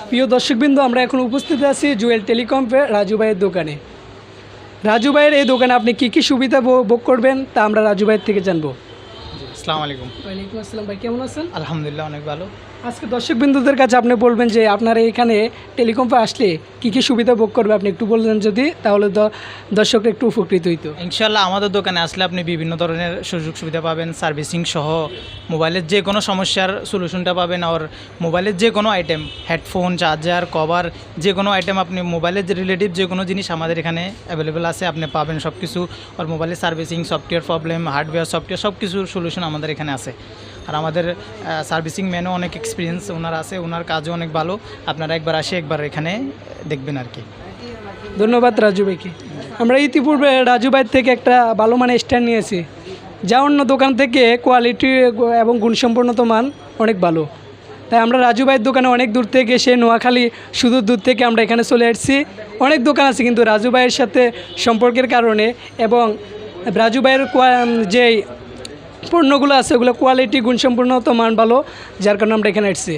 প্রিয় দর্শকবৃন্দ, আমরা এখন উপস্থিত আছি জুয়েল টেলিকমে রাজু ভাইয়ের দোকানে। রাজু ভাইয়ের এই দোকানে আপনি কী কী সুবিধা ভোগ করবেন তা আমরা রাজু ভাইয়ের থেকে জানবো। আসসালামু আলাইকুম। ওয়ালাইকুম আসসালাম ভাই, কেমন আছেন? আলহামদুলিল্লাহ, অনেক ভালো। আজকে দর্শকবৃন্দুদের কাছে আপনি বলবেন যে আপনারা এখানে টেলিকমে আসলে কী কী সুবিধা ভোগ করবে, আপনি একটু বললেন যদি, তাহলে দর্শকরা একটু উপকৃত হইতো। ইনশাআল্লাহ আমাদের দোকানে আসলে আপনি বিভিন্ন ধরনের সুযোগ সুবিধা পাবেন, সার্ভিসিং সহ মোবাইলের যে কোনো সমস্যার সলিউশনটা পাবেন। আর মোবাইলের যে কোনো আইটেম, হেডফোন, চার্জার, কভার, যে কোনো আইটেম আপনি মোবাইলের যে রিলেটিভ যে কোনো জিনিস আমাদের এখানে অ্যাভেলেবেল আছে, আপনি পাবেন সব কিছু। আর মোবাইলের servicing, software problem, hardware, software সব কিছুর সলিউশন আমাদের এখানে আছে। আর আমাদের সার্ভিসিং ম্যানও অনেক এক্সপিরিয়েন্স ওনার আছে, ওনার কাজও অনেক ভালো। আপনারা একবার আসে একবার এখানে দেখবেন আর কি। ধন্যবাদ রাজু ভাইকে। আমরা ইতিপূর্বে রাজু ভাইয়ের থেকে একটা ভালো মানের স্ট্যান্ড নিয়েছি, যা অন্য দোকান থেকে কোয়ালিটি এবং গুণসম্পন্নত মান অনেক ভালো। তাই আমরা রাজু ভাইয়ের দোকানে অনেক দূর থেকে এসে নোয়াখালী সুদূর দূর থেকে আমরা এখানে চলে আসছি। অনেক দোকান আছে, কিন্তু রাজু ভাইয়ের সাথে সম্পর্কের কারণে এবং রাজু ভাইয়ের যে পণ্যগুলো আছে ওগুলো কোয়ালিটি গুণসম্পন্নত মান ভালো, যার কারণে আমরা এখানে আসছি।